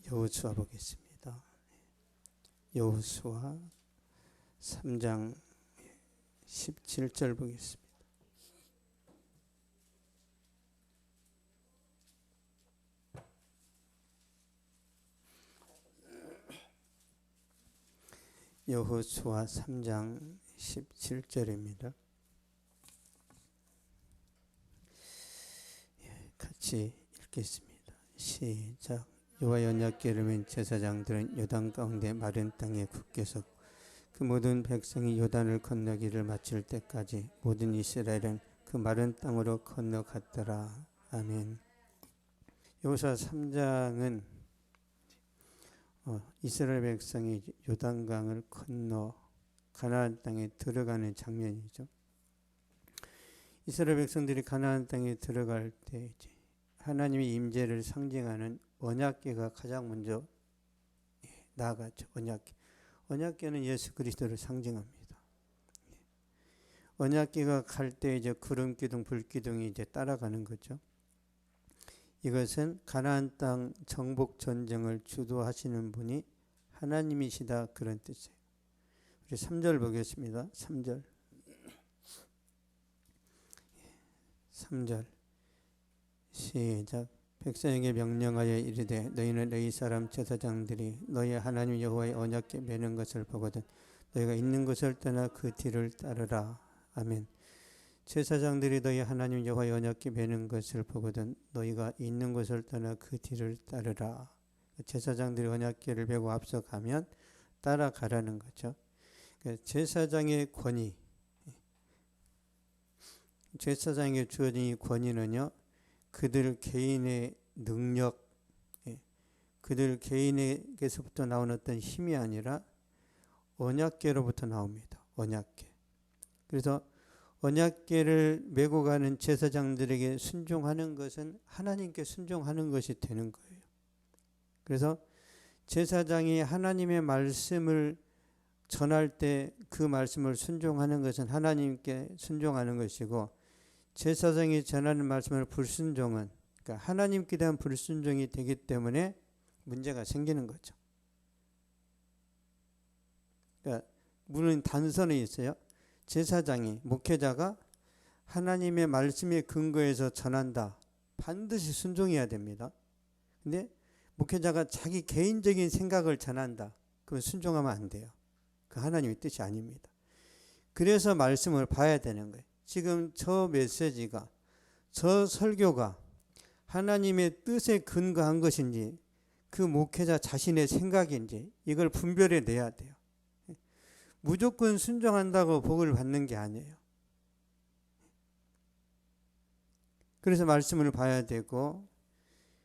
여호수아 보겠습니다. 여호수아 3장 17절 보겠습니다. 여호수아 3장 17절입니다. 같이 읽겠습니다. 시작. 여호와의 언약궤를 맨 제사장들은 요단 가운데 마른 땅에 굳게 섰고 그 모든 백성이 요단을 건너기를 마칠 때까지 모든 이스라엘은 그 마른 땅으로 건너갔더라. 아멘. 여호수아 3장은 이스라엘 백성이 요단강을 건너 가나안 땅에 들어가는 장면이죠. 이스라엘 백성들이 가나안 땅에 들어갈 때 이제 하나님의 임재를 상징하는 언약궤가 가장 먼저 나아갔죠. 언약궤는 예수 그리스도를 상징합니다. 언약궤가 갈 때 이제 구름 기둥, 불 기둥이 이제 따라가는 거죠. 이것은 가나안 땅 정복 전쟁을 주도하시는 분이 하나님이시다, 그런 뜻이에요. 우리 3절 보겠습니다. 3절 시작. 백성에게 명령하여 이르되 너희는 너희 사람 제사장들이 너희 하나님 여호와의 언약궤 매는 것을 보거든 너희가 있는 곳을 떠나 그 뒤를 따르라. 아멘. 제사장들이 너희 하나님 여호와의 언약궤 매는 것을 보거든 너희가 있는 곳을 떠나 그 뒤를 따르라. 제사장들이 언약궤를 메고 앞서가면 따라가라는 거죠. 제사장의 권위, 제사장에게 주어진 이 권위는요, 그들 개인의 능력, 그들 개인에게서부터 나오는 어떤 힘이 아니라 언약궤로부터 나옵니다. 언약궤. 그래서 언약궤를 메고 가는 제사장들에게 순종하는 것은 하나님께 순종하는 것이 되는 거예요. 그래서 제사장이 하나님의 말씀을 전할 때 그 말씀을 순종하는 것은 하나님께 순종하는 것이고, 제사장이 전하는 말씀을 불순종은, 그러니까 하나님께 대한 불순종이 되기 때문에 문제가 생기는 거죠. 그러니까 물론 단서는 있어요. 제사장이, 목회자가 하나님의 말씀에 근거해서 전한다. 반드시 순종해야 됩니다. 근데 목회자가 자기 개인적인 생각을 전한다. 그건 순종하면 안 돼요. 그 하나님의 뜻이 아닙니다. 그래서 말씀을 봐야 되는 거예요. 지금 저 메시지가, 저 설교가 하나님의 뜻에 근거한 것인지 그 목회자 자신의 생각인지 이걸 분별해 내야 돼요. 무조건 순종한다고 복을 받는 게 아니에요. 그래서 말씀을 봐야 되고,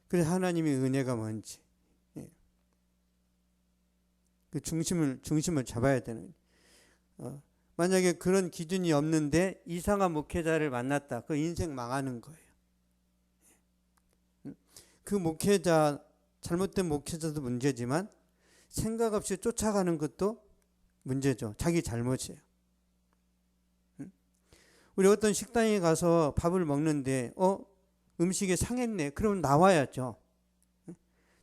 그래서 하나님의 은혜가 뭔지 그 중심을 잡아야 되는. 만약에 그런 기준이 없는데 이상한 목회자를 만났다. 그 인생 망하는 거예요. 그 목회자, 잘못된 목회자도 문제지만 생각 없이 쫓아가는 것도 문제죠. 자기 잘못이에요. 우리 어떤 식당에 가서 밥을 먹는데 음식이 상했네. 그러면 나와야죠.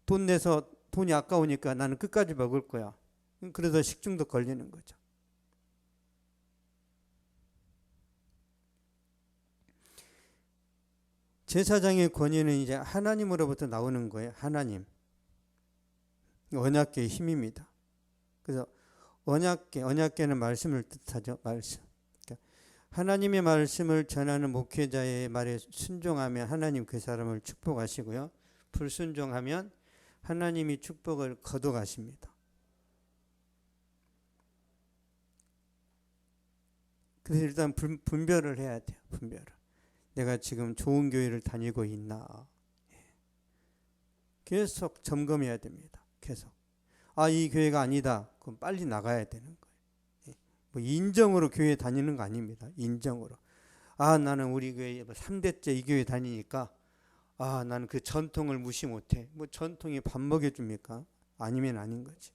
돈 내서 돈이 아까우니까 나는 끝까지 먹을 거야. 그래서 식중독 걸리는 거죠. 제사장의 권위는 이제 하나님으로부터 나오는 거예요. 하나님. 언약궤의 힘입니다. 그래서 언약궤는 말씀을 뜻하죠. 말씀. 그러니까 하나님의 말씀을 전하는 목회자의 말에 순종하면 하나님 그 사람을 축복하시고요. 불순종하면 하나님이 축복을 거둬가십니다. 그래서 일단 분별을 해야 돼요. 분별을. 내가 지금 좋은 교회를 다니고 있나. 계속 점검해야 됩니다. 계속. 이 교회가 아니다. 그럼 빨리 나가야 되는 거예요. 뭐 인정으로 교회 다니는 거 아닙니다. 인정으로. 나는 우리 교회 3대째 이 교회 다니니까 나는 그 전통을 무시 못해. 뭐 전통이 밥 먹여줍니까? 아니면 아닌 거지.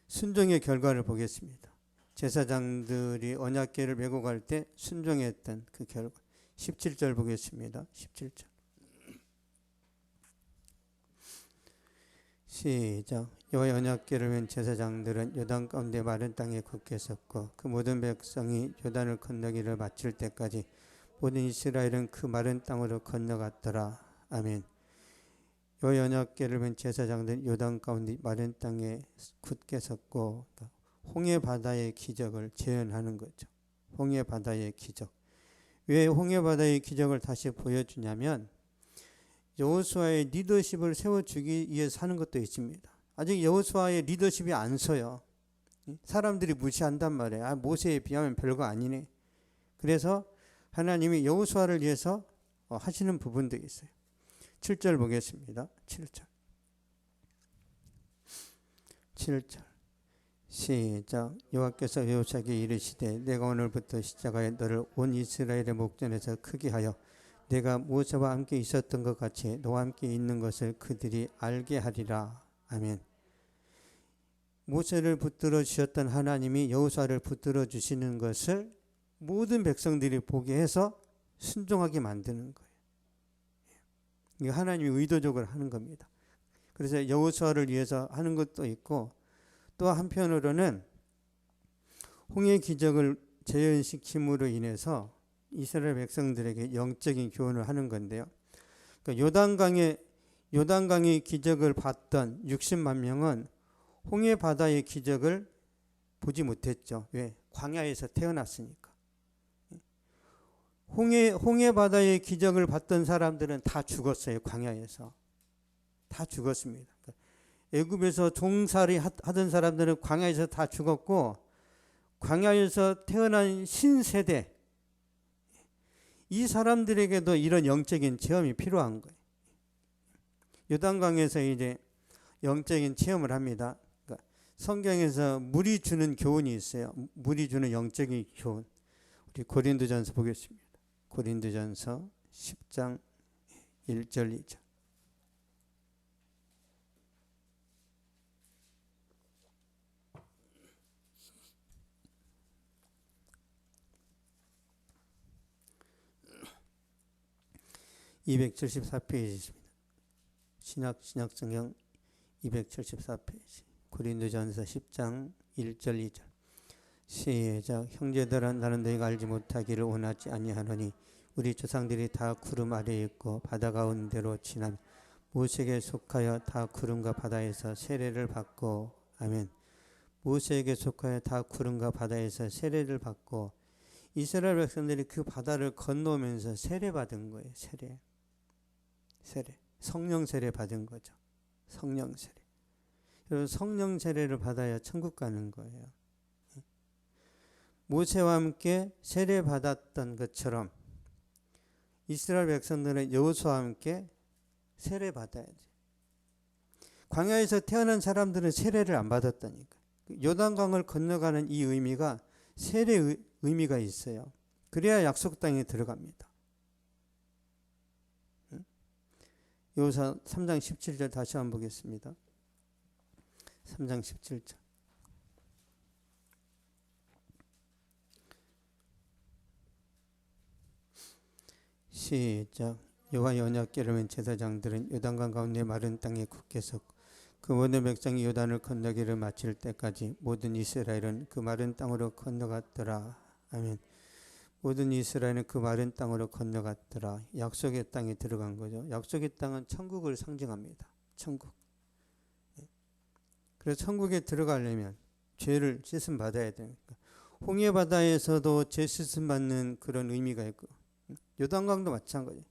순종의 결과를 보겠습니다. 제사장들이 언약궤를 메고 갈 때 순종했던 그 결과. 17절 보겠습니다. 17절. 시작. 여호와 언약궤를 맨 제사장들은 요단 가운데 마른 땅에 굳게 섰고 그 모든 백성이 요단을 건너기를 마칠 때까지 모든 이스라엘은 그 마른 땅으로 건너갔더라. 아멘. 여호와 언약궤를 맨 제사장들은 요단 가운데 마른 땅에 굳게 섰고, 홍해 바다의 기적을 재현하는 거죠. 홍해 바다의 기적. 왜 홍해 바다의 기적을 다시 보여주냐면 여호수아의 리더십을 세워주기 위해서 하는 것도 있습니다. 아직 여호수아의 리더십이 안 서요. 사람들이 무시한단 말이에요. 아, 모세에 비하면 별거 아니네. 그래서 하나님이 여호수아를 위해서 하시는 부분도 있어요. 7절 보겠습니다. 7절 시작. 여호와께서 여호수아에게 이르시되 내가 오늘부터 시작하여 너를 온 이스라엘의 목전에서 크게 하여 내가 모세와 함께 있었던 것 같이 너와 함께 있는 것을 그들이 알게 하리라. 아멘. 모세를 붙들어 주셨던 하나님이 여호수아를 붙들어 주시는 것을 모든 백성들이 보게 해서 순종하게 만드는 거예요. 이거 하나님이 의도적으로 하는 겁니다. 그래서 여호수아를 위해서 하는 것도 있고, 또 한편으로는 홍해 기적을 재현시킴으로 인해서 이스라엘 백성들에게 영적인 교훈을 하는 건데요. 그러니까 요단강의 기적을 봤던 60만 명은 홍해 바다의 기적을 보지 못했죠. 왜? 광야에서 태어났으니까. 홍해 바다의 기적을 봤던 사람들은 다 죽었어요. 광야에서 다 죽었습니다. 애굽에서 종살이 하던 사람들은 광야에서 다 죽었고, 광야에서 태어난 신세대, 이 사람들에게도 이런 영적인 체험이 필요한 거예요. 요단강에서 이제 영적인 체험을 합니다. 그러니까 성경에서 물이 주는 교훈이 있어요. 물이 주는 영적인 교훈. 우리 고린도전서 보겠습니다. 고린도전서 10장 1절 2절. (274페이지입니다) 신약성경 274페이지 고린도전서 10장 1절 2절 시작. 형제들아 나는 너희가 알지 못하기를 원하지 아니하노니 우리 조상들이 다 구름 아래에 있고 바다 가운데로 지나며 모세에게 속하여 다 구름과 바다에서 세례를 받고. 아멘. 모세에게 속하여 다 구름과 바다에서 세례를 받고, 이스라엘 백성들이 그 바다를 건너오면서 세례 받은 거예요. 세례. 성령 세례 받은 거죠. 성령 세례. 그리고 성령 세례를 받아야 천국 가는 거예요. 모세와 함께 세례 받았던 것처럼 이스라엘 백성들은 여호수아와 함께 세례 받아야지. 광야에서 태어난 사람들은 세례를 안 받았다니까. 요단강을 건너가는 이 의미가 세례의 의미가 있어요. 그래야 약속 땅에 들어갑니다. 여호수아 3장 17절 다시 한번 보겠습니다. 3장 17절. 시작. 여호와의 언약궤를 맨 제사장들은 요단강 가운데 마른 땅에 굳게 섰고 그 모든 백성이 요단을 건너기를 마칠 때까지 모든 이스라엘은 그 마른 땅으로 건너갔더라. 아멘. 모든 이스라엘은 그 마른 땅으로 건너갔더라. 약속의 땅에 들어간 거죠. 약속의 땅은 천국을 상징합니다. 천국. 그래서 천국에 들어가려면 죄를 씻음 받아야 되니까 홍해 바다에서도 죄 씻음 받는 그런 의미가 있고, 요단강도 마찬가지.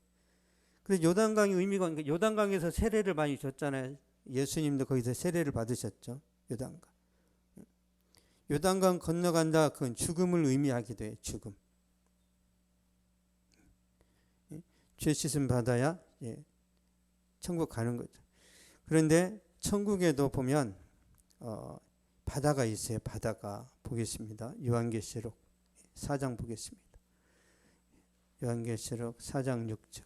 그래서 요단강의 의미가, 요단강에서 세례를 많이 줬잖아요. 예수님도 거기서 세례를 받으셨죠. 요단강. 요단강 건너간다, 그건 죽음을 의미하기도 해요. 죽음. 죄 씻음 받아야 천국 가는 거죠. 그런데 천국에도 보면 바다가 있어요. 바다가. 보겠습니다. 요한계시록 4장 보겠습니다. 요한계시록 4장 6절.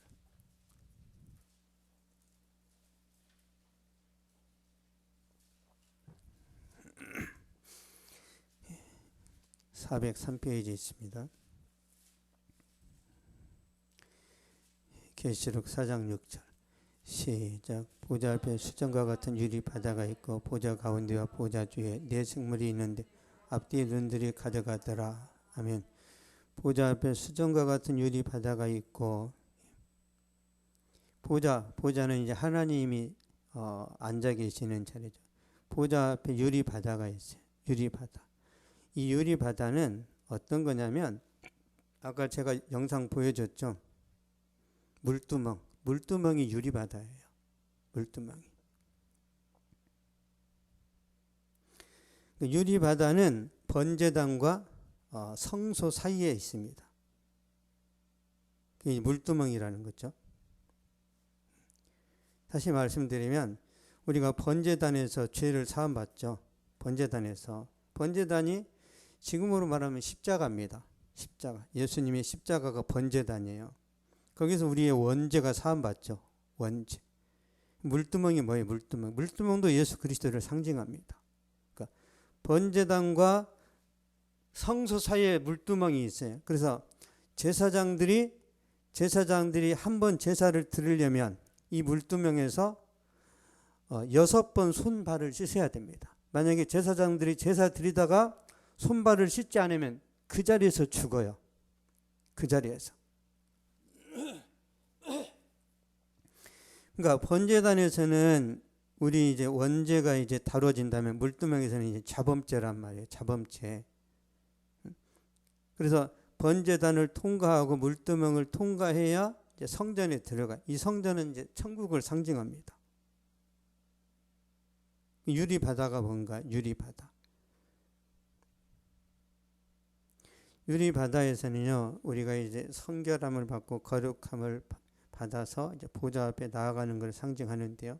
403페이지 있습니다. 계시록 4장 6절. 시작. 보좌 앞에 수정과 같은 유리 바다가 있고 보좌 가운데와 보좌 주에 네 생물이 있는데 앞뒤 눈들이 가져가더라. 아멘. 보좌 앞에 수정과 같은 유리 바다가 있고, 보좌는 이제 하나님이 앉아 계시는 자리죠. 보좌 앞에 유리 바다가 있어요. 유리 바다. 이 유리 바다는 어떤 거냐면 아까 제가 영상 보여줬죠. 물두멍이 유리 바다예요. 물두멍이. 유리 바다는 번제단과 성소 사이에 있습니다. 그게 물두멍이라는 거죠. 다시 말씀드리면 우리가 번제단에서 죄를 사함받죠. 번제단이 지금으로 말하면 십자가입니다. 십자가. 예수님의 십자가가 번제단이에요. 거기서 우리의 원죄가 사함받죠. 원죄. 물두멍이 뭐예요? 물두멍도 예수 그리스도를 상징합니다. 그러니까 번제단과 성소 사이에 물두멍이 있어요. 그래서 제사장들이 한 번 제사를 드리려면 이 물두멍에서 6번 손발을 씻어야 됩니다. 만약에 제사장들이 제사 드리다가 손발을 씻지 않으면 그 자리에서 죽어요. 그 자리에서. 그러니까 번제단에서는 우리 이제 원죄가 이제 다뤄진다면 물두멍에서는 이제 자범죄란 말이에요. 자범죄. 그래서 번제단을 통과하고 물두멍을 통과해야 이제 성전에 들어가. 이 성전은 이제 천국을 상징합니다. 유리 바다가 뭔가? 유리 바다. 유리 바다에서는요, 우리가 이제 성결함을 받고 거룩함을 받아서 이제 보좌 앞에 나아가는 걸 상징하는데요.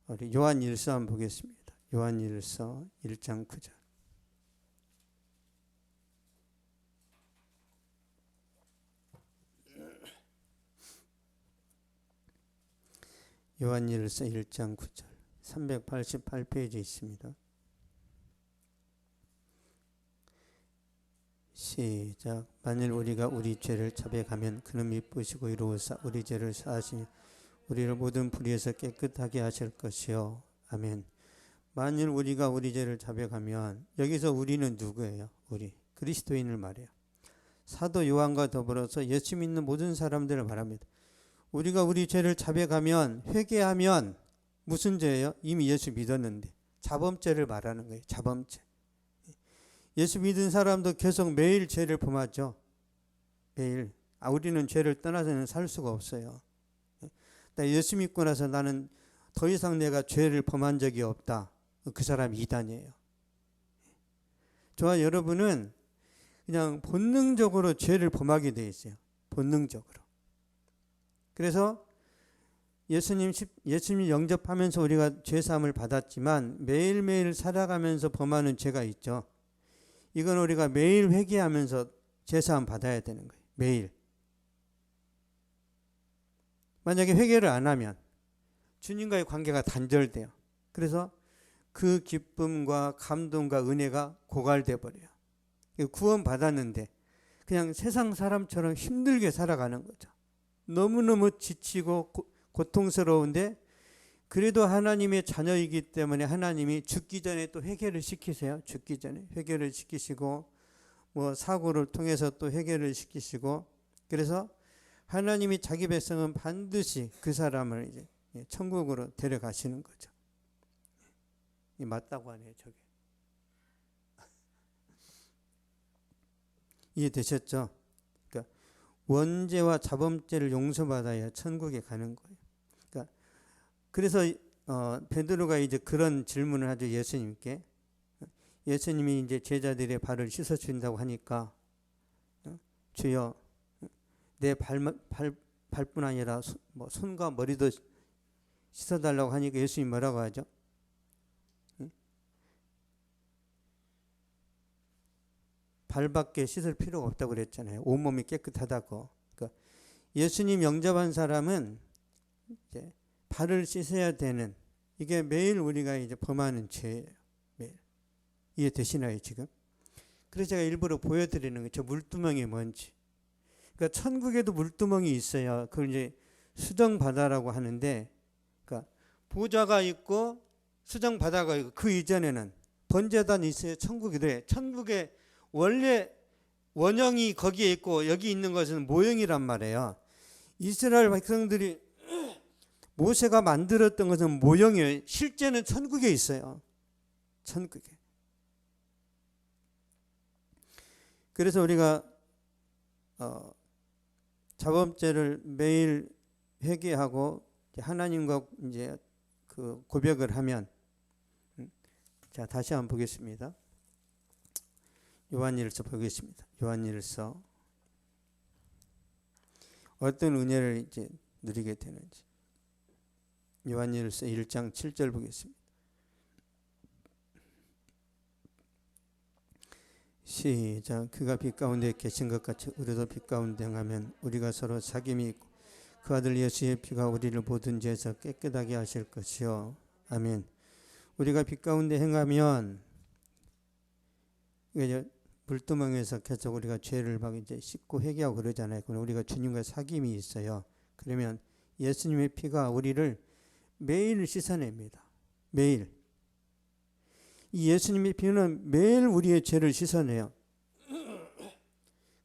우리 요한일서 한번 보겠습니다. 요한일서 1장 9절. 요한일서 1장 9절. 388페이지 있습니다. 시작. 만일 우리가 우리 죄를 자백하면 그는 미쁘시고 이로우사 우리 죄를 사하시니 우리를 모든 불의에서 깨끗하게 하실 것이요. 아멘. 만일 우리가 우리 죄를 자백하면, 여기서 우리는 누구예요? 우리 그리스도인을 말해요. 사도 요한과 더불어서 예수 믿는 모든 사람들을 말합니다. 우리가 우리 죄를 자백하면, 회개하면 무슨 죄예요? 이미 예수 믿었는데 자범죄를 말하는 거예요. 자범죄. 예수 믿은 사람도 계속 매일 죄를 범하죠. 매일. 우리는 죄를 떠나서는 살 수가 없어요. 예수 믿고 나서 나는 더 이상 내가 죄를 범한 적이 없다. 그 사람이 이단이에요. 저와 여러분은 그냥 본능적으로 죄를 범하게 돼 있어요. 본능적으로. 그래서 예수님 영접하면서 우리가 죄사함을 받았지만 매일매일 살아가면서 범하는 죄가 있죠. 이건 우리가 매일 회개하면서 죄사함 받아야 되는 거예요. 매일. 만약에 회개를 안 하면 주님과의 관계가 단절돼요. 그래서 그 기쁨과 감동과 은혜가 고갈돼 버려요. 구원 받았는데 그냥 세상 사람처럼 힘들게 살아가는 거죠. 너무너무 지치고 고통스러운데 그래도 하나님의 자녀이기 때문에 하나님이 죽기 전에 또 회개를 시키세요. 죽기 전에 회개를 시키시고 뭐 사고를 통해서 또 회개를 시키시고, 그래서 하나님이 자기 백성은 반드시 그 사람을 이제 천국으로 데려가시는 거죠. 맞다고 하네요, 저게. 이해되셨죠? 그러니까 원죄와 자범죄를 용서받아야 천국에 가는 거예요. 그러니까 그래서 베드로가 이제 그런 질문을 하죠, 예수님께. 예수님이 이제 제자들의 발을 씻어 준다고 하니까, 주여 내 발뿐 아니라 손과 머리도 씻어달라고 하니까 예수님이 뭐라고 하죠? 발밖에 씻을 필요가 없다고 그랬잖아요. 온몸이 깨끗하다고. 그러니까 예수님 영접한 사람은 이제 발을 씻어야 되는, 이게 매일 우리가 이제 범하는 죄예요. 매일. 이해되시나요, 지금? 그래서 제가 일부러 보여드리는 거예요. 저 물두멍이 뭔지. 그러니까 천국에도 물두멍이 있어요. 그걸 이제 수정바다라고 하는데, 그러니까 보좌가 있고 수정바다가 있고, 그 이전에는 번제단이 있어요. 천국에. 천국에 원래 원형이 거기에 있고 여기 있는 것은 모형이란 말이에요. 이스라엘 백성들이 모세가 만들었던 것은 모형이에요. 실제는 천국에 있어요. 천국에. 그래서 우리가 자범죄를 매일 회개하고 하나님과 이제 그 고백을 하면, 자 다시 한번 보겠습니다. 요한일서 보겠습니다. 요한일서 어떤 은혜를 이제 누리게 되는지. 요한일서 1장 7절 보겠습니다. 시작. 그가 빛 가운데 계신 것 같이 우리도 빛 가운데 행하면 우리가 서로 사귐이 있고 그 아들 예수의 피가 우리를 모든 죄에서 깨끗하게 하실 것이요. 아멘. 우리가 빛 가운데 행하면, 이제 물두멍에서 계속 우리가 죄를 막 이제 씻고 회개하고 그러잖아요. 그럼 우리가 주님과 사귐이 있어요. 그러면 예수님의 피가 우리를 매일 씻어냅니다. 매일. 이 예수님의 피는 매일 우리의 죄를 씻어내요.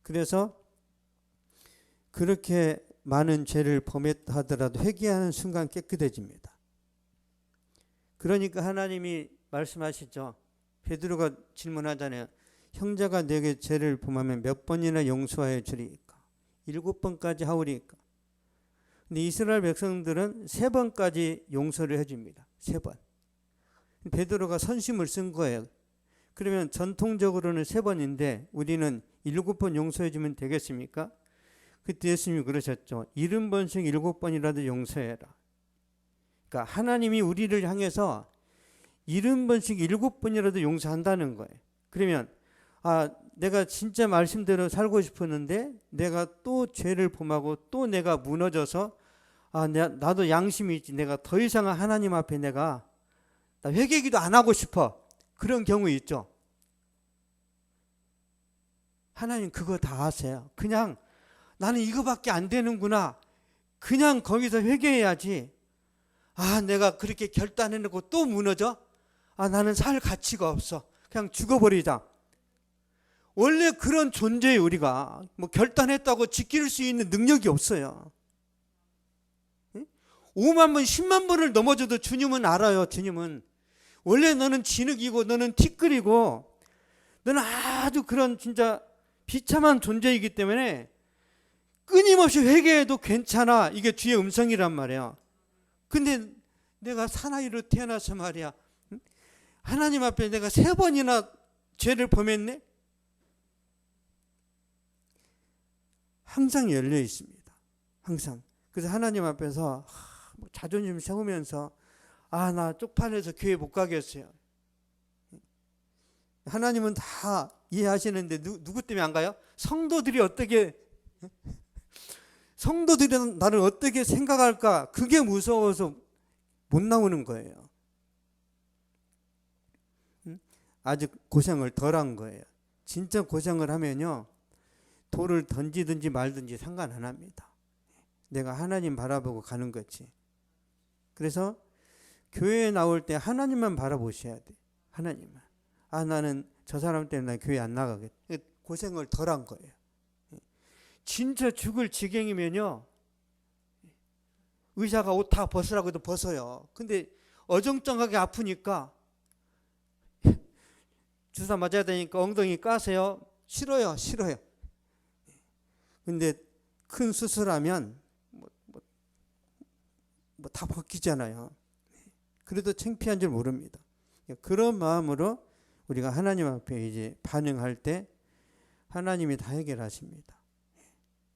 그래서 그렇게 많은 죄를 범했다 하더라도 회개하는 순간 깨끗해집니다. 그러니까 하나님이 말씀하시죠. 베드로가 질문하잖아요. 형제가 내게 죄를 범하면 몇 번이나 용서하여 주리까? 7번까지 하오리까? 근데 이스라엘 백성들은 3번까지 용서를 해줍니다. 3번. 베드로가 선심을 쓴 거예요. 그러면 전통적으로는 3번인데 우리는 7번 용서해주면 되겠습니까? 그때 예수님이 그러셨죠. 70번씩 7번이라도 용서해라. 그러니까 하나님이 우리를 향해서 70번씩 7번이라도 용서한다는 거예요. 그러면 내가 진짜 말씀대로 살고 싶었는데 내가 또 죄를 범하고 또 내가 무너져서 나도 양심이 있지. 내가 더 이상 하나님 앞에 나 회개기도 안 하고 싶어. 그런 경우 있죠. 하나님 그거 다 아세요. 그냥 나는 이거밖에 안 되는구나. 그냥 거기서 회개해야지. 내가 그렇게 결단해놓고 또 무너져? 나는 살 가치가 없어. 그냥 죽어버리자. 원래 그런 존재예요. 우리가 뭐 결단했다고 지킬 수 있는 능력이 없어요. 5만 번 10만 번을 넘어져도 주님은 알아요. 주님은 원래 너는 진흙이고 너는 티끌이고 너는 아주 그런 진짜 비참한 존재이기 때문에 끊임없이 회개해도 괜찮아. 이게 주의 음성이란 말이야. 근데 내가 사나이로 태어나서 말이야, 하나님 앞에 내가 3번이나 죄를 범했네? 항상 열려 있습니다. 항상. 그래서 하나님 앞에서 자존심 세우면서 나 쪽팔려서 교회 못 가겠어요. 하나님은 다 이해하시는데 누구 때문에 안 가요? 성도들이 나를 어떻게 생각할까? 그게 무서워서 못 나오는 거예요. 아직 고생을 덜 한 거예요. 진짜 고생을 하면요, 돌을 던지든지 말든지 상관 안 합니다. 내가 하나님 바라보고 가는 거지. 그래서 교회에 나올 때 하나님만 바라보셔야 돼. 하나님만. 나는 저 사람 때문에 교회 안 나가겠다. 고생을 덜 한 거예요. 진짜 죽을 지경이면요, 의사가 옷 다 벗으라고 해도 벗어요. 근데 어정쩡하게 아프니까 주사 맞아야 되니까 엉덩이 까세요. 싫어요. 근데 큰 수술하면 다 벗기잖아요. 그래도 창피한 줄 모릅니다. 그런 마음으로 우리가 하나님 앞에 이제 반응할 때 하나님이 다 해결하십니다.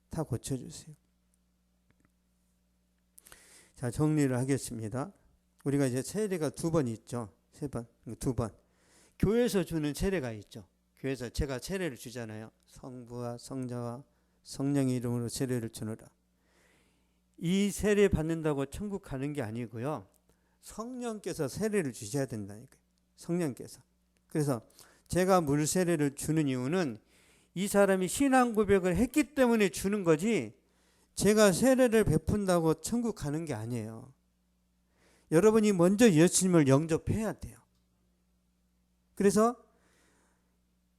다 고쳐주세요. 자, 정리를 하겠습니다. 우리가 이제 세례가 2번 있죠. 2번. 교회에서 주는 세례가 있죠. 교회에서 제가 세례를 주잖아요. 성부와 성자와 성령의 이름으로 세례를 주노라. 이 세례 받는다고 천국 가는 게 아니고요. 성령께서 세례를 주셔야 된다니까요. 성령께서. 그래서 제가 물 세례를 주는 이유는 이 사람이 신앙 고백을 했기 때문에 주는 거지, 제가 세례를 베푼다고 천국 가는 게 아니에요. 여러분이 먼저 예수님을 영접해야 돼요. 그래서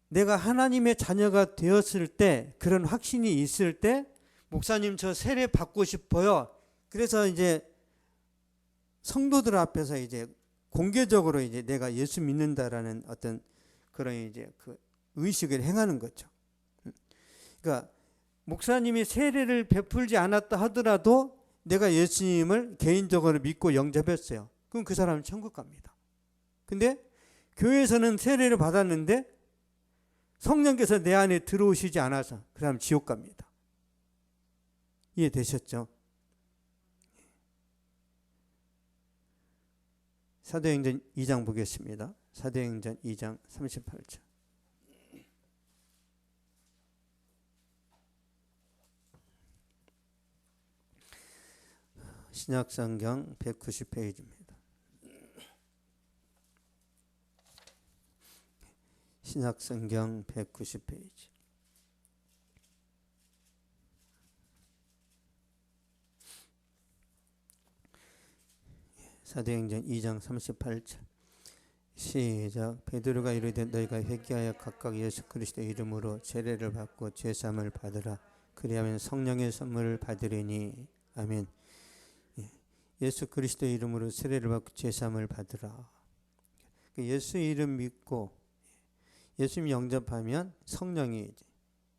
내가 하나님의 자녀가 되었을 때, 그런 확신이 있을 때, 목사님 저 세례 받고 싶어요. 그래서 이제 성도들 앞에서 이제 공개적으로 이제 내가 예수 믿는다라는 어떤 그런 이제 그 의식을 행하는 거죠. 그러니까 목사님이 세례를 베풀지 않았다 하더라도 내가 예수님을 개인적으로 믿고 영접했어요. 그럼 그 사람은 천국 갑니다. 근데 교회에서는 세례를 받았는데 성령께서 내 안에 들어오시지 않아서 그 사람 지옥 갑니다. 이해되셨죠? 사도행전 2장 보겠습니다. 사도행전 2장 38절. 신약성경 190페이지입니다. 신약성경 190페이지. 사도행전 2장 38절. 시작. 베드로가 이르되 너희가 회개하여 각각 예수 그리스도의 이름으로 세례를 받고 죄사함을 받으라. 그리하면 성령의 선물을 받으리니. 아멘. 예수 그리스도의 이름으로 세례를 받고 죄사함을 받으라. 예수 이름 믿고 예수님 영접하면 성령이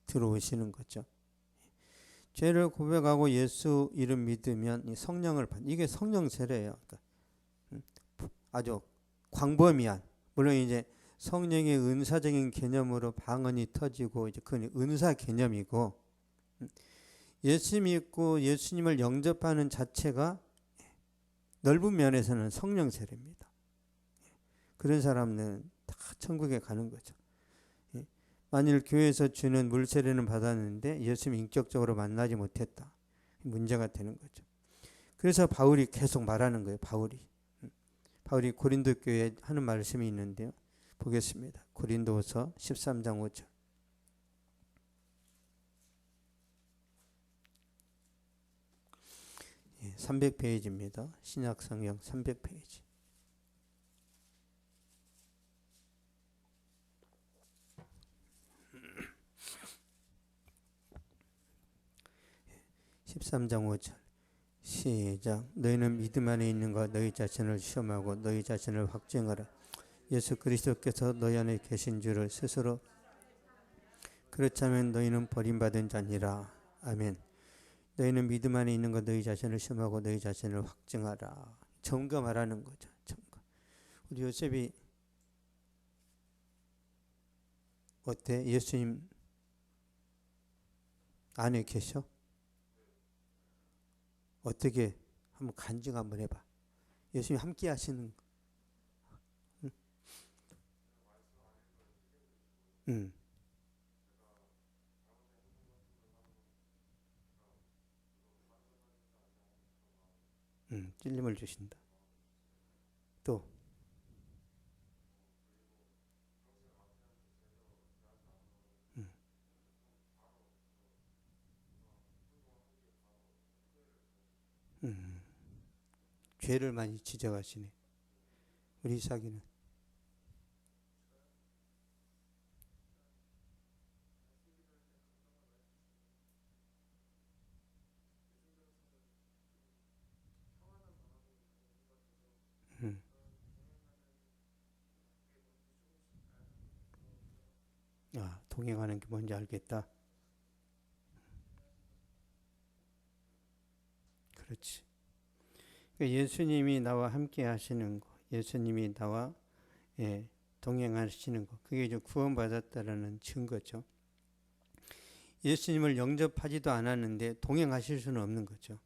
들어오시는 거죠. 죄를 고백하고 예수 이름 믿으면 성령을 이게 성령 세례예요. 아주 광범위한, 물론 이제 성령의 은사적인 개념으로 방언이 터지고 이제 그건 은사 개념이고, 예수 믿고 예수님을 영접하는 자체가 넓은 면에서는 성령 세례입니다. 그런 사람은 다 천국에 가는 거죠. 만일 교회에서 주는 물 세례는 받았는데 예수님 인격적으로 만나지 못했다, 문제가 되는 거죠. 그래서 바울이 계속 말하는 거예요. 바울이 고린도 교회에 하는 말씀이 있는데요. 보겠습니다. 고린도후서 13장 5절. 300페이지입니다. 신약성경 300페이지. (13장 5절) 시작. 너희는 믿음 안에 있는 것 너희 자신을 시험하고 너희 자신을 확증하라. 예수 그리스도께서 너희 안에 계신 줄을 스스로. 그렇다면 너희는 버림받은 자니라. 아멘. 너희는 믿음 안에 있는 것 너희 자신을 시험하고 너희 자신을 확증하라. 점검하라는 거죠. 점검. 우리 요셉이 어때? 예수님 안에 계셔? 어떻게 한번 간증 한번 해봐. 예수님 함께 하시는 거. 찔림을 주신다. 또 죄를 많이 지적하시네. 우리 이삭이는. 동행하는 게 뭔지 알겠다. 그렇지. 예수님이 나와 함께 하시는 거, 예수님이 나와 동행하시는 거, 그게 이제 구원받았다라는 증거죠. 예수님을 영접하지도 않았는데 동행하실 수는 없는 거죠.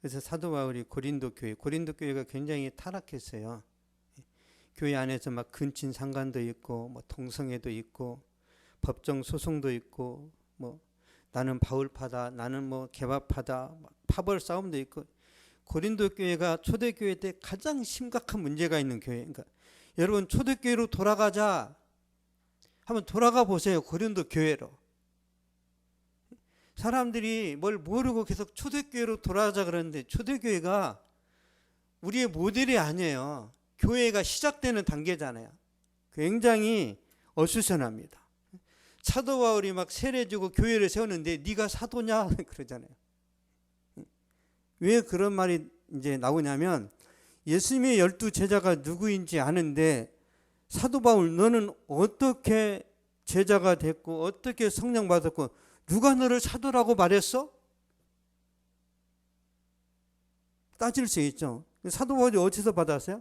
그래서 사도 바울이 고린도 교회가 굉장히 타락했어요. 교회 안에서 막 근친 상간도 있고, 뭐 동성애도 있고, 법정 소송도 있고, 뭐 나는 바울파다, 나는 뭐 개바파다, 파벌 싸움도 있고. 고린도 교회가 초대교회 때 가장 심각한 문제가 있는 교회. 그러니까 여러분 초대교회로 돌아가자. 한번 돌아가 보세요. 고린도 교회로. 사람들이 뭘 모르고 계속 초대교회로 돌아가자 그러는데 초대교회가 우리의 모델이 아니에요. 교회가 시작되는 단계잖아요. 굉장히 어수선합니다. 사도 바울이 막 세례주고 교회를 세우는데 네가 사도냐 그러잖아요. 왜 그런 말이 이제 나오냐면 예수님의 12제자가 누구인지 아는데 사도 바울 너는 어떻게 제자가 됐고 어떻게 성령 받았고 누가 너를 사도라고 말했어? 따질 수 있죠. 사도 바울이 어디서 받았어요?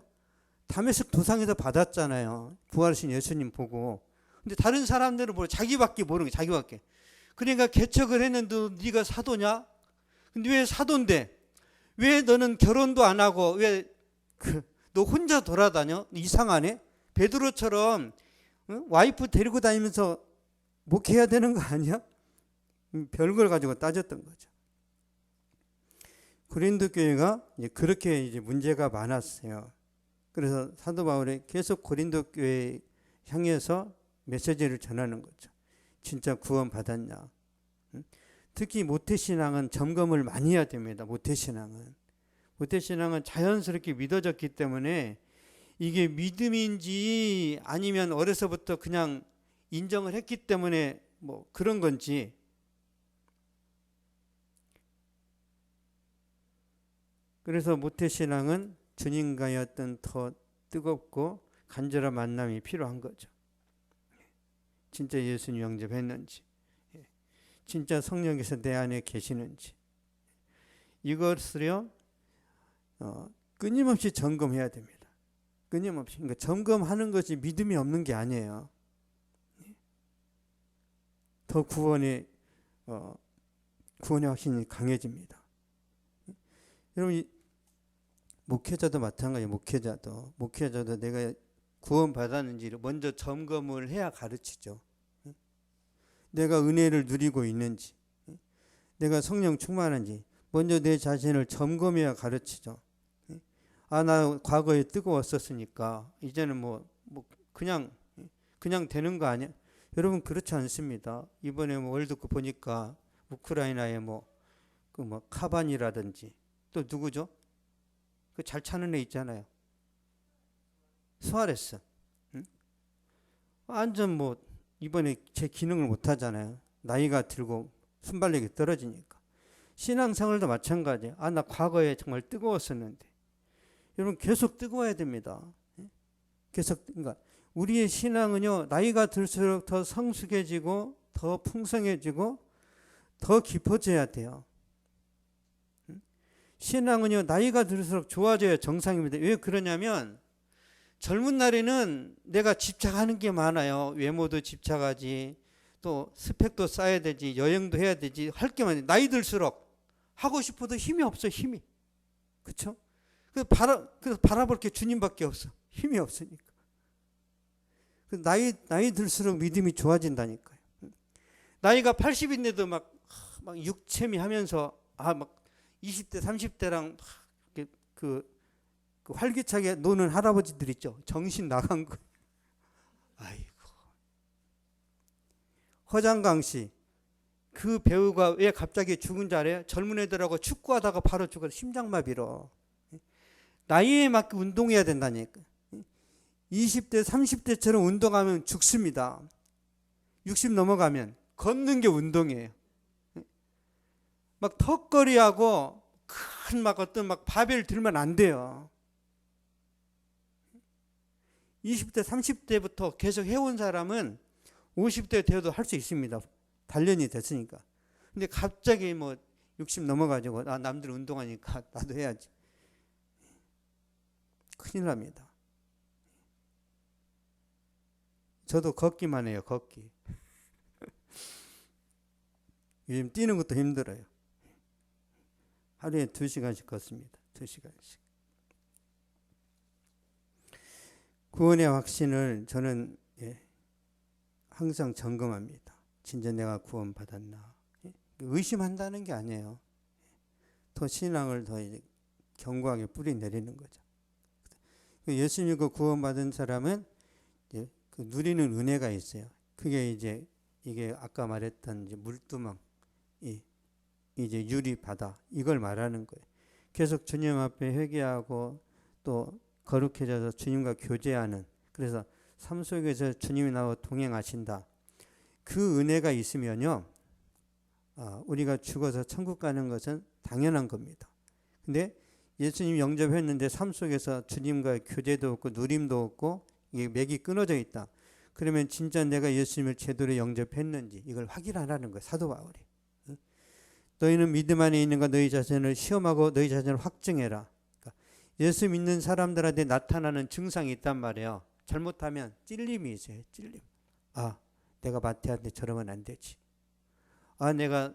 다메섹 도상에서 받았잖아요. 부활하신 예수님 보고. 근데 다른 사람들은 뭐 자기밖에 모르는 게 자기밖에. 그러니까 개척을 했는데 네가 사도냐? 근데 왜 사도인데? 왜 너는 결혼도 안 하고 왜 너 혼자 돌아다녀? 이상하네. 베드로처럼 와이프 데리고 다니면서 목회해야 되는 거 아니야? 별걸 가지고 따졌던 거죠. 고린도 교회가 이제 그렇게 이제 문제가 많았어요. 그래서 사도 바울이 계속 고린도 교회 향해서 메시지를 전하는 거죠. 진짜 구원 받았냐? 특히 모태신앙은 점검을 많이 해야 됩니다. 모태신앙은 자연스럽게 믿어졌기 때문에 이게 믿음인지 아니면 어려서부터 그냥 인정을 했기 때문에 뭐 그런 건지 그래서 모태신앙은 주님과의 어떤 더 뜨겁고 간절한 만남이 필요한 거죠. 진짜 예수님 영접했는지 진짜 성령께서 내 안에 계시는지 이것을요 끊임없이 점검해야 됩니다. 끊임없이. 그러니까 점검하는 것이 믿음이 없는 게 아니에요. 더 구원의 확신이 강해집니다. 여러분 목회자도 마찬가지예요. 목회자도 내가 구원 받았는지를 먼저 점검을 해야 가르치죠. 내가 은혜를 누리고 있는지, 내가 성령 충만한지 먼저 내 자신을 점검해야 가르치죠. 나 과거에 뜨거웠었으니까 이제는 뭐 그냥 되는 거 아니야? 여러분 그렇지 않습니다. 이번에 월드컵 보니까 우크라이나에 카반이라든지 또 누구죠? 그 잘 차는 애 있잖아요. 수아레스. 완전 이번에 제 기능을 못 하잖아요. 나이가 들고 순발력이 떨어지니까. 신앙생활도 마찬가지예요. 나 과거에 정말 뜨거웠었는데. 여러분 계속 뜨거워야 됩니다. 그러니까 우리의 신앙은요 나이가 들수록 더 성숙해지고 더 풍성해지고 더 깊어져야 돼요. 신앙은요 나이가 들수록 좋아져야 정상입니다. 왜 그러냐면 젊은 날에는 내가 집착하는 게 많아요. 외모도 집착하지, 또 스펙도 쌓아야 되지, 여행도 해야 되지, 할 게 많아요. 나이 들수록 하고 싶어도 힘이 없어. 힘이. 그렇죠? 그래서 바라볼 게 주님밖에 없어. 힘이 없으니까. 나이 들수록 믿음이 좋아진다니까요. 나이가 80인데도 막 육체미 하면서 20대 30대랑 그 활기차게 노는 할아버지들 있죠. 정신 나간 거. 아이고. 허장강 씨. 그 배우가 왜 갑자기 죽은 줄 알아요? 젊은 애들하고 축구하다가 바로 죽어서 심장마비로. 나이에 맞게 운동해야 된다니까. 20대 30대처럼 운동하면 죽습니다. 60 넘어가면 걷는 게 운동이에요. 막 턱걸이하고 큰 어떤 바벨 들면 안 돼요. 20대 30대부터 계속 해온 사람은 50대 되어도 할 수 있습니다. 단련이 됐으니까. 근데 갑자기 60 넘어가지고 남들 운동하니까 나도 해야지. 큰일 납니다. 저도 걷기만 해요. 걷기. 요즘 뛰는 것도 힘들어요. 하루에 2시간씩 걷습니다. 2시간씩. 구원의 확신을 저는 항상 점검합니다. 진짜 내가 구원 받았나. 의심한다는 게 아니에요. 더 신앙을 더 견고하게 뿌리 내리는 거죠. 예수 믿고 구원받은 사람은 그 누리는 은혜가 있어요. 그게 이게 아까 말했던 물두멍, 이제 유리바다 이걸 말하는 거예요. 계속 주님 앞에 회개하고 또 거룩해져서 주님과 교제하는, 그래서 삶 속에서 주님이 나와 동행하신다. 그 은혜가 있으면요, 우리가 죽어서 천국 가는 것은 당연한 겁니다. 근데 예수님 영접했는데 삶 속에서 주님과의 교제도 없고 누림도 없고 이게 맥이 끊어져 있다. 그러면 진짜 내가 예수님을 제대로 영접했는지 이걸 확인하라는 거예요. 사도 바울이. 너희는 믿음 안에 있는가 너희 자신을 시험하고 너희 자신을 확증해라. 그러니까 예수 믿는 사람들한테 나타나는 증상이 있단 말이에요. 잘못하면 찔림이 있어요. 찔림. 내가 마태한테 저러면 안 되지. 내가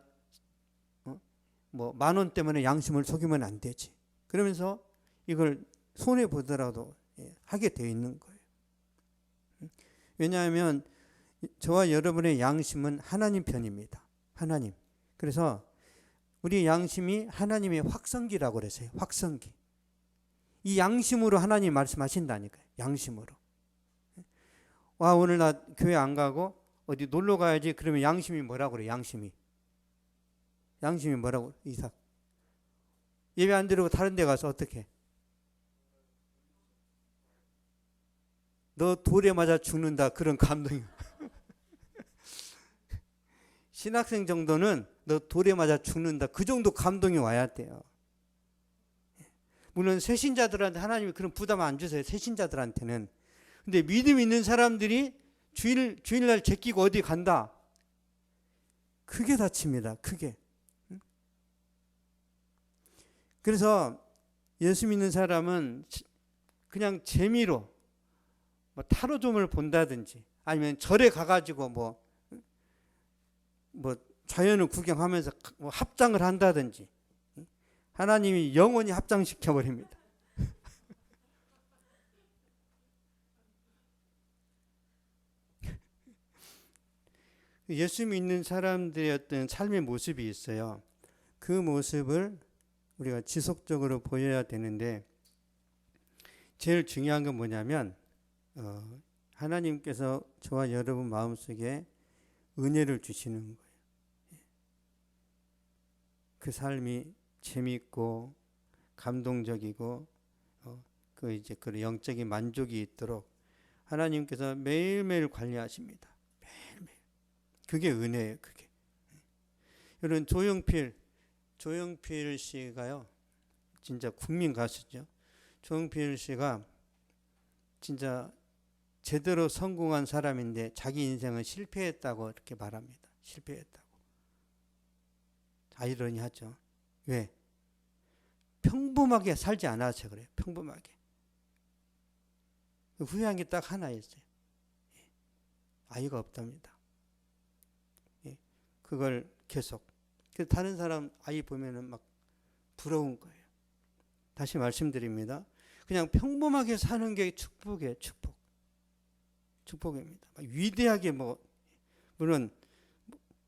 뭐 10,000원 때문에 양심을 속이면 안 되지. 그러면서 이걸 손해 보더라도 하게 되어 있는 거예요. 왜냐하면 저와 여러분의 양심은 하나님 편입니다. 하나님. 그래서 우리 양심이 하나님의 확성기라고 그랬어요. 확성기. 이 양심으로 하나님 말씀하신다니까요. 양심으로. 오늘 나 교회 안 가고 어디 놀러 가야지. 그러면 양심이 뭐라고 그래? 양심이 뭐라고? 이삭. 예배 안 드리고 다른 데 가서 어떻게? 너 돌에 맞아 죽는다. 그런 감동이. 신학생 정도는 너 돌에 맞아 죽는다. 그 정도 감동이 와야 돼요. 물론 새신자들한테 하나님이 그런 부담 안 주세요. 새신자들한테는. 근데 믿음 있는 사람들이 주일날 제끼고 어디 간다. 크게 다칩니다. 크게. 그래서 예수 믿는 사람은 그냥 재미로 뭐 타로점을 본다든지 아니면 절에 가가지고 뭐 자연을 구경하면서 뭐 합장을 한다든지 하나님이 영원히 합장시켜 버립니다. 예수 믿는 사람들의 어떤 삶의 모습이 있어요. 그 모습을 우리가 지속적으로 보여야 되는데 제일 중요한 건 뭐냐면 하나님께서 저와 여러분 마음속에 은혜를 주시는 거예요. 그 삶이 재밌고 감동적이고 그 영적인 만족이 있도록 하나님께서 매일매일 관리하십니다. 매일매일. 그게 은혜예요. 그게. 여러분 조용필 씨가요. 진짜 국민 가수죠. 조용필 씨가 진짜 제대로 성공한 사람인데 자기 인생은 실패했다고 이렇게 말합니다. 실패했다고. 아이러니하죠. 왜? 평범하게 살지 않아서 그래요. 평범하게. 후회한 게 딱 하나 있어요. 아이가 없답니다. 그걸 계속. 다른 사람 아이 보면은 막 부러운 거예요. 다시 말씀드립니다. 그냥 평범하게 사는 게 축복이에요. 축복입니다. 위대하게 물론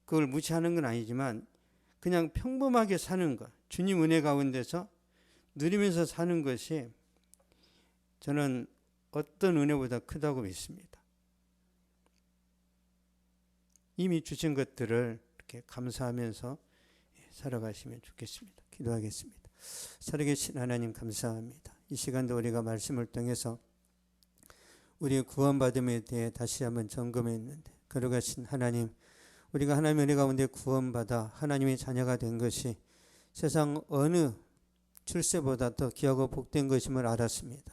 그걸 무시하는 건 아니지만 그냥 평범하게 사는 것, 주님 은혜 가운데서 누리면서 사는 것이 저는 어떤 은혜보다 크다고 믿습니다. 이미 주신 것들을 이렇게 감사하면서 살아가시면 좋겠습니다. 기도하겠습니다. 살아계신 하나님 감사합니다. 이 시간도 우리가 말씀을 통해서 우리의 구원받음에 대해 다시 한번 점검했는데 거룩하신 하나님, 우리가 하나님의 은혜 가운데 구원받아 하나님의 자녀가 된 것이 세상 어느 출세보다 더 귀하고 복된 것임을 알았습니다.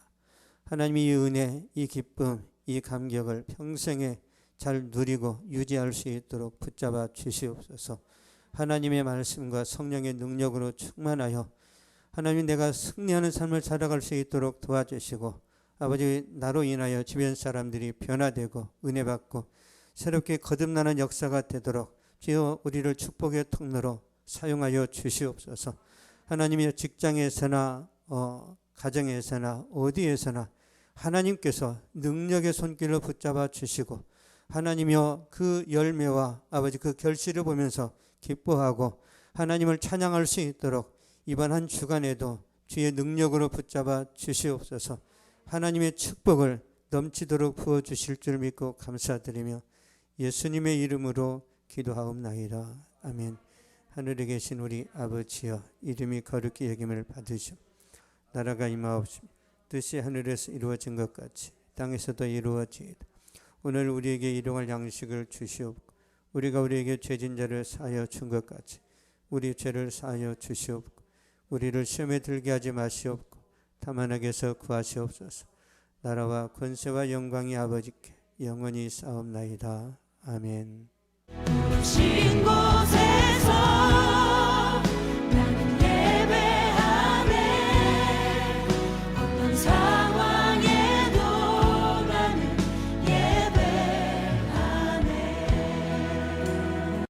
하나님이 이 은혜, 이 기쁨, 이 감격을 평생에 잘 누리고 유지할 수 있도록 붙잡아 주시옵소서. 하나님의 말씀과 성령의 능력으로 충만하여 하나님 내가 승리하는 삶을 살아갈 수 있도록 도와주시고 아버지 나로 인하여 주변 사람들이 변화되고 은혜받고 새롭게 거듭나는 역사가 되도록 주여 우리를 축복의 통로로 사용하여 주시옵소서. 하나님의 직장에서나 가정에서나 어디에서나 하나님께서 능력의 손길을 붙잡아 주시고 하나님이여 그 열매와 아버지 그 결실을 보면서 기뻐하고 하나님을 찬양할 수 있도록 이번 한 주간에도 주의 능력으로 붙잡아 주시옵소서. 하나님의 축복을 넘치도록 부어주실 줄 믿고 감사드리며 예수님의 이름으로 기도하옵나이다. 아멘. 하늘에 계신 우리 아버지여, 이름이 거룩히 여김을 받으시오. 나라가 임하옵시며 뜻이 하늘에서 이루어진 것 같이 땅에서도 이루어지이다. 오늘 우리에게 일용할 양식을 주시옵고 우리가 우리에게 죄진 자를 사하여 준 것 같이 우리 죄를 사하여 주시옵고 우리를 시험에 들게 하지 마시옵고 다만 악에서 구하시옵소서. 나라와 권세와 영광이 아버지께 영원히 쌓옵나이다. 아멘. 신 곳에서